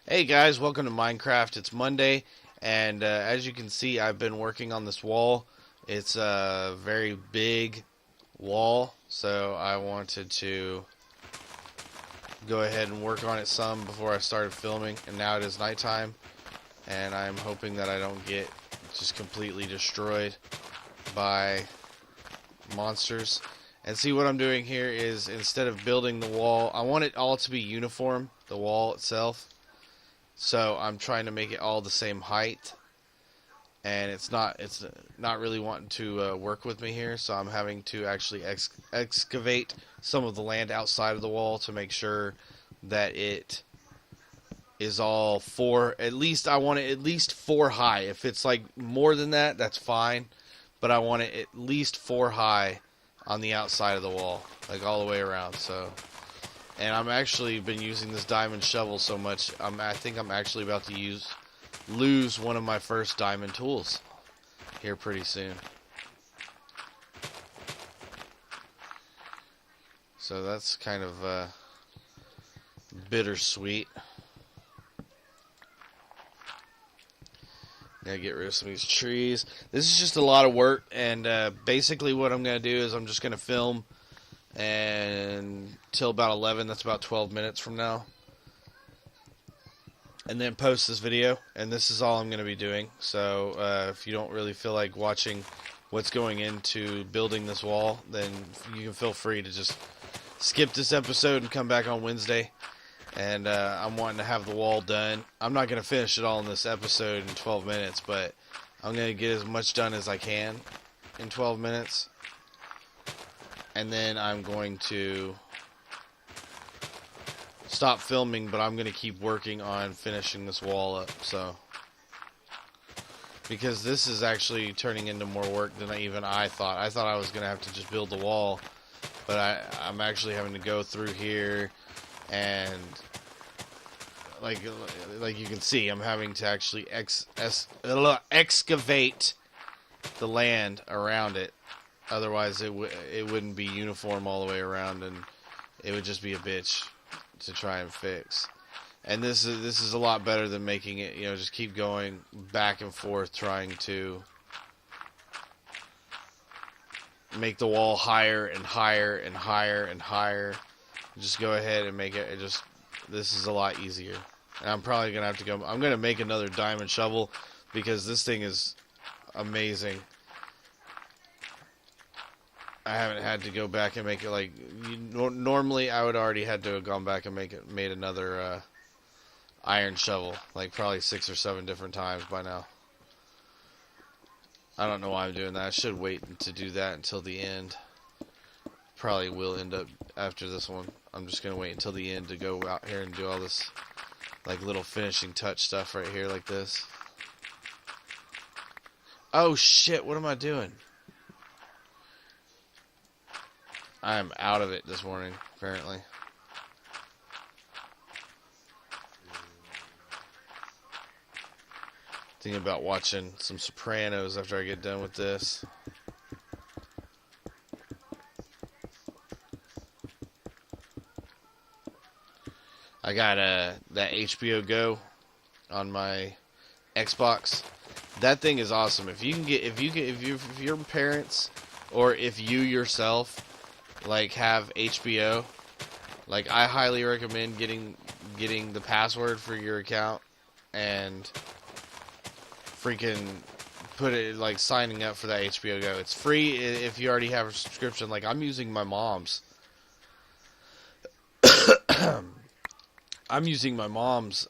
Hey guys, welcome to Minecraft. It's Monday, and as you can see, I've been working on this wall. It's a very big wall, so I wanted to go ahead and work on it some before I started filming. And now it is nighttime, and I'm hoping that I don't get just completely destroyed by monsters. And see, what I'm doing here is, instead of building the wall, I want it all to be uniform, the wall itself. So I'm trying to make it all the same height, and it's not really wanting to work with me here. So I'm having to actually excavate some of the land outside of the wall to make sure that it is all four. At least I want it at least 4 high. If it's like more than that, that's fine. But I want it at least 4 high on the outside of the wall, like all the way around. So. And I'm actually been using this diamond shovel so much, I think I'm actually about to lose one of my first diamond tools here pretty soon. So that's kind of bittersweet. Gotta get rid of some of these trees. This is just a lot of work, and basically what I'm gonna do is I'm just gonna film and till about 11. That's about 12 minutes from now, and then post this video. And this is all I'm going to be doing. So if you don't really feel like watching what's going into building this wall, then you can feel free to just skip this episode and come back on Wednesday. And I'm wanting to have the wall done. I'm not going to finish it all in this episode in 12 minutes, but I'm going to get as much done as I can in 12 minutes. And then I'm going to stop filming, but I'm going to keep working on finishing this wall up. So, because this is actually turning into more work than even I thought. I thought I was going to have to just build the wall, but I'm actually having to go through here, and like you can see, I'm having to actually excavate the land around it. Otherwise, it wouldn't be uniform all the way around, and it would just be a bitch to try and fix. And this is a lot better than making it, just keep going back and forth trying to make the wall higher and higher and higher and higher. Just go ahead and make it. This is a lot easier. And I'm probably gonna have to go. I'm gonna make another diamond shovel because this thing is amazing. I haven't had to go back and make it like normally. I would already had to have gone back and made another iron shovel, like probably 6 or 7 different times by now. I don't know why I'm doing that. I should wait to do that until the end. Probably will end up after this one. I'm just gonna wait until the end to go out here and do all this like little finishing touch stuff right here like this. Oh shit! What am I doing? I am out of it this morning, apparently. Thinking about watching some Sopranos after I get done with this. I got that HBO Go on my Xbox. That thing is awesome. If your parents or if you yourself like have HBO, like I highly recommend getting the password for your account and freaking put it like signing up for that HBO Go. It's free if you already have a subscription. Like I'm using my mom's. I'm using my mom's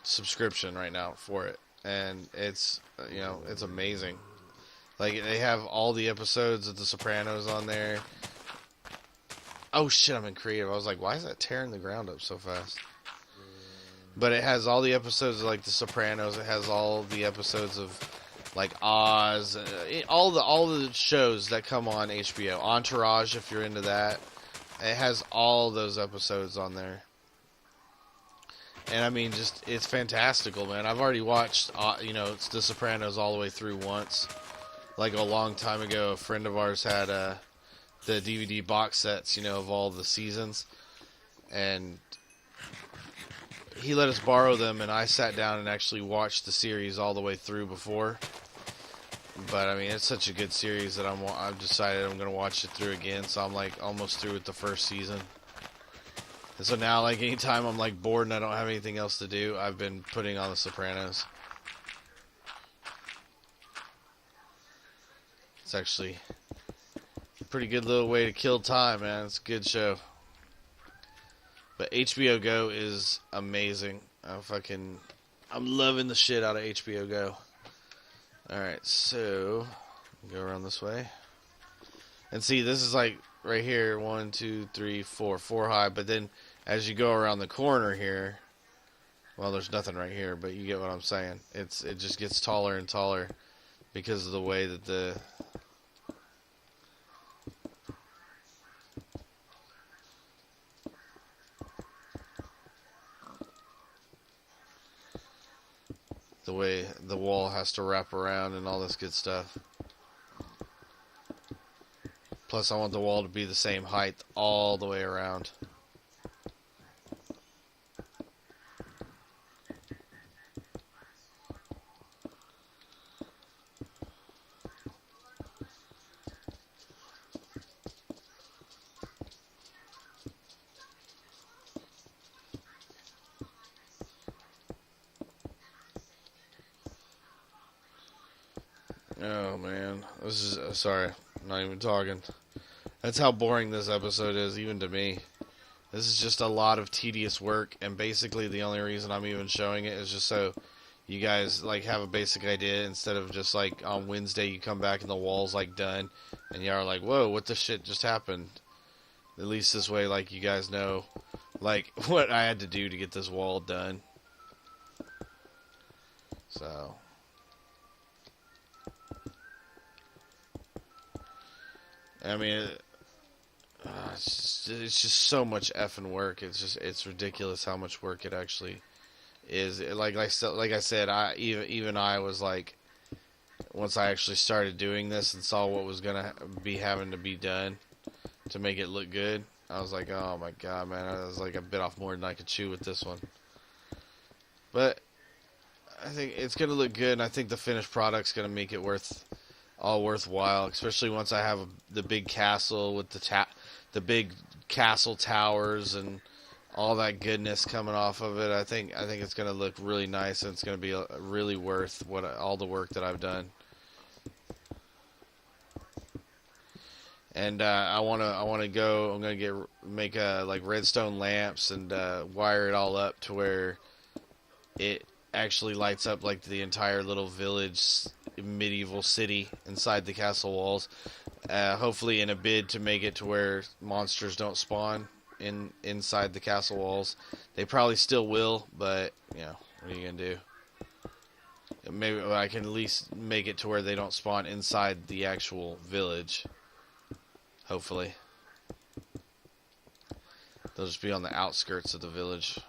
subscription right now for it, and it's it's amazing. Like, they have all the episodes of The Sopranos on there. Oh shit, I'm in creative. I was like, why is that tearing the ground up so fast? But it has all the episodes of like The Sopranos. It has all the episodes of like Oz, all the shows that come on HBO. Entourage, if you're into that. It has all those episodes on there. And I mean, just it's fantastical, man. I've already watched it's The Sopranos all the way through once. Like a long time ago, a friend of ours had the DVD box sets, of all the seasons, and he let us borrow them, and I sat down and actually watched the series all the way through before. But I mean, it's such a good series that I've decided I'm gonna watch it through again. So I'm like almost through with the first season. And so now, like anytime I'm like bored and I don't have anything else to do, I've been putting on The Sopranos. It's actually a pretty good little way to kill time, man. It's a good show. But HBO Go is amazing. I'm loving the shit out of HBO Go. Alright, so go around this way. And see, this is like right here, 1, 2, 3, 4 high. But then as you go around the corner here, well, there's nothing right here, but you get what I'm saying. It just gets taller and taller because of the way that the way the wall has to wrap around and all this good stuff. Plus, I want the wall to be the same height all the way around. Oh man, this is sorry, I'm not even talking. That's how boring this episode is, even to me. This is just a lot of tedious work, and basically the only reason I'm even showing it is just so you guys like have a basic idea, instead of just like on Wednesday you come back and the wall's like done, and y'all are like, whoa, what the shit just happened? At least this way, like, you guys know like what I had to do to get this wall done. So I mean, it's just so much effing work. It's ridiculous how much work it actually is. Like I said, even I was like, once I actually started doing this and saw what was gonna be having to be done to make it look good, I was like, oh my god, man! I was like, I bit off more than I could chew with this one. But I think it's gonna look good, and I think the finished product's gonna make it all worthwhile, especially once I have the big castle with the big castle towers and all that goodness coming off of it. I think it's going to look really nice, and it's going to be really worth all the work that I've done. And I'm going to make like redstone lamps and wire it all up to where it actually lights up like the entire little village medieval city inside the castle walls, hopefully in a bid to make it to where monsters don't spawn inside the castle walls. They probably still will, but you know, what are you gonna do? Maybe I can at least make it to where they don't spawn inside the actual village, hopefully. They'll just be on the outskirts of the village.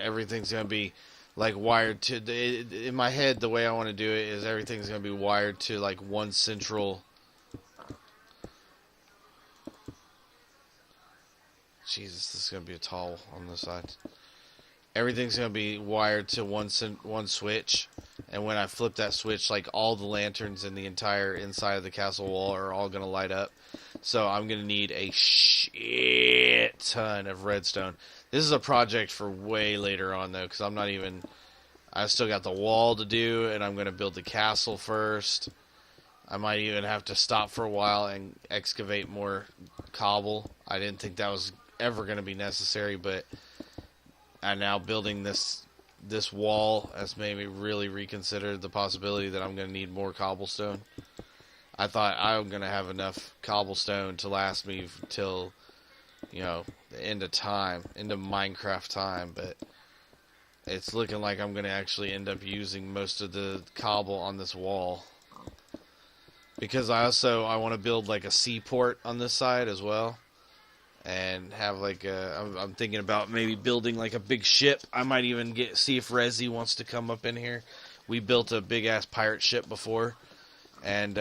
Everything's going to be like wired to in my head. The way I want to do it is everything's going to be wired to like one central. Jesus, this is going to be a tall on this side. Everything's going to be wired to one switch, and when I flip that switch, like all the lanterns in the entire inside of the castle wall are all going to light up. So I'm going to need a shit ton of redstone. This is a project for way later on, though, because I still got the wall to do, and I'm going to build the castle first. I might even have to stop for a while and excavate more cobble. I didn't think that was ever going to be necessary, but I'm now building this wall has made me really reconsider the possibility that I'm going to need more cobblestone. I thought I'm going to have enough cobblestone to last me till, you know, the end of Minecraft time, but it's looking like I'm going to actually end up using most of the cobble on this wall. Because I want to build like a seaport on this side as well. And have like I'm thinking about maybe building like a big ship. I might even see if Rezi wants to come up in here. We built a big ass pirate ship before, and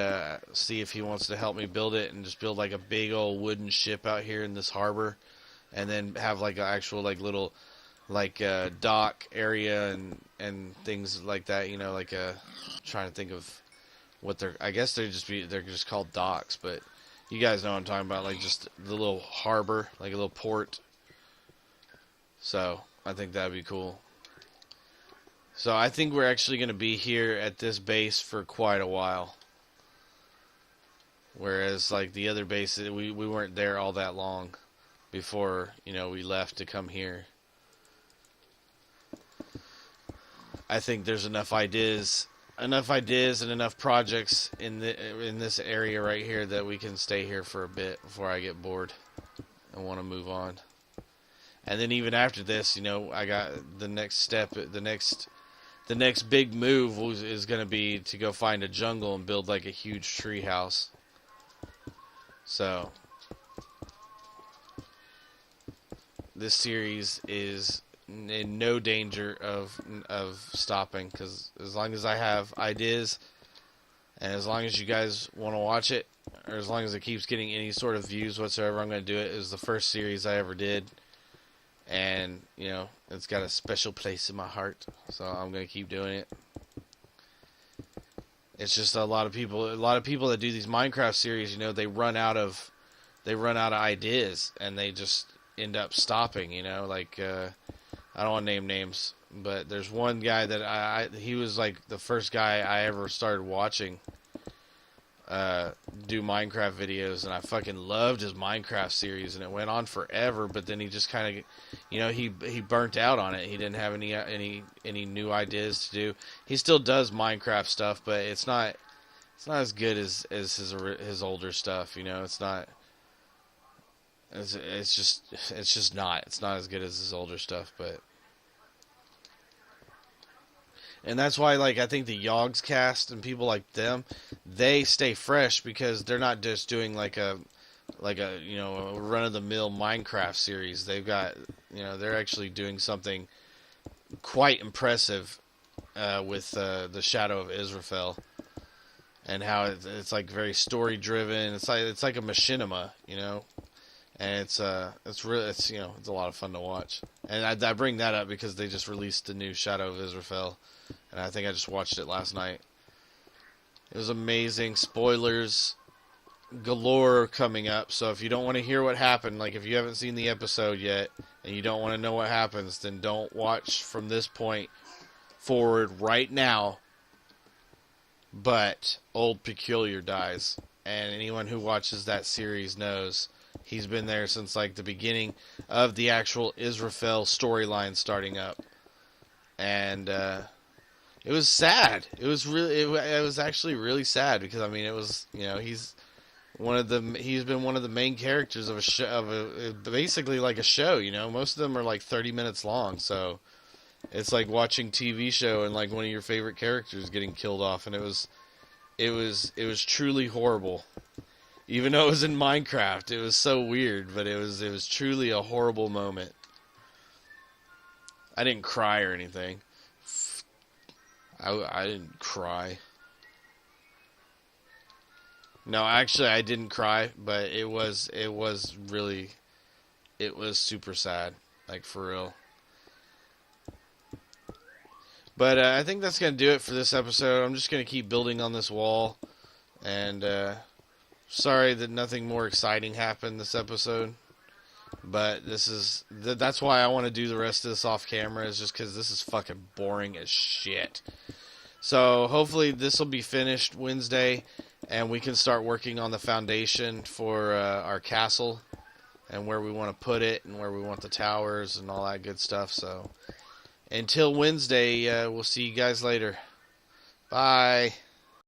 see if he wants to help me build it and just build like a big old wooden ship out here in this harbor, and then have like an actual like little like dock area and things like that. You know, like trying to think of what I guess they're just called docks, but you guys know what I'm talking about, like just the little harbor, like a little port. So I think that'd be cool. So I think we're actually going to be here at this base for quite a while. Whereas like the other base, we weren't there all that long before, you know, we left to come here. I think there's enough ideas and enough projects in this area right here that we can stay here for a bit before I get bored and want to move on. And then even after this, you know, I got the next step, the next big move is going to be to go find a jungle and build like a huge tree house. So this series is in no danger of stopping, because as long as I have ideas and as long as you guys want to watch it, or as long as it keeps getting any sort of views whatsoever, I'm going to do it. It was the first series I ever did, and you know, it's got a special place in my heart, so I'm going to keep doing it. It's just a lot of people that do these Minecraft series, you know, they run out of ideas and they just end up stopping, you know, like I don't want to name names, but there's one guy that he was like the first guy I ever started watching do Minecraft videos, and I fucking loved his Minecraft series, and it went on forever, but then he just kind of, you know, he burnt out on it. He didn't have any new ideas to do. He still does Minecraft stuff, but it's not as good as his older stuff, you know. It's not as good as his older stuff, but and that's why, like, I think the Yogs cast and people like them, they stay fresh because they're not just doing like a you know, a run-of-the-mill Minecraft series. They've got, you know, they're actually doing something quite impressive with the Shadow of Israfel, and how it's like very story-driven. It's like a machinima, you know, and it's you know, it's a lot of fun to watch. And I bring that up because they just released the new Shadow of Israfel, and I think I just watched it last night. It was amazing. Spoilers galore coming up, so if you don't want to hear what happened, like if you haven't seen the episode yet and you don't want to know what happens, then don't watch from this point forward right now. But Old Peculiar dies, and anyone who watches that series knows he's been there since like the beginning of the actual Israfel storyline starting up. And it was sad. It was actually really sad, because I mean, it was, you know, he's been one of the main characters of a show, basically like a show, you know. Most of them are like 30 minutes long, so it's like watching TV show and like one of your favorite characters getting killed off, and it was truly horrible. Even though it was in Minecraft, it was so weird, but it was truly a horrible moment. I didn't cry or anything. I didn't cry. No, actually, I didn't cry, but it was super sad, like for real. But I think that's going to do it for this episode. I'm just going to keep building on this wall, and sorry that nothing more exciting happened this episode. But that's why I want to do the rest of this off camera, is just because this is fucking boring as shit. So hopefully this will be finished Wednesday, and we can start working on the foundation for our castle, and where we want to put it, and where we want the towers, and all that good stuff. So until Wednesday, we'll see you guys later. Bye.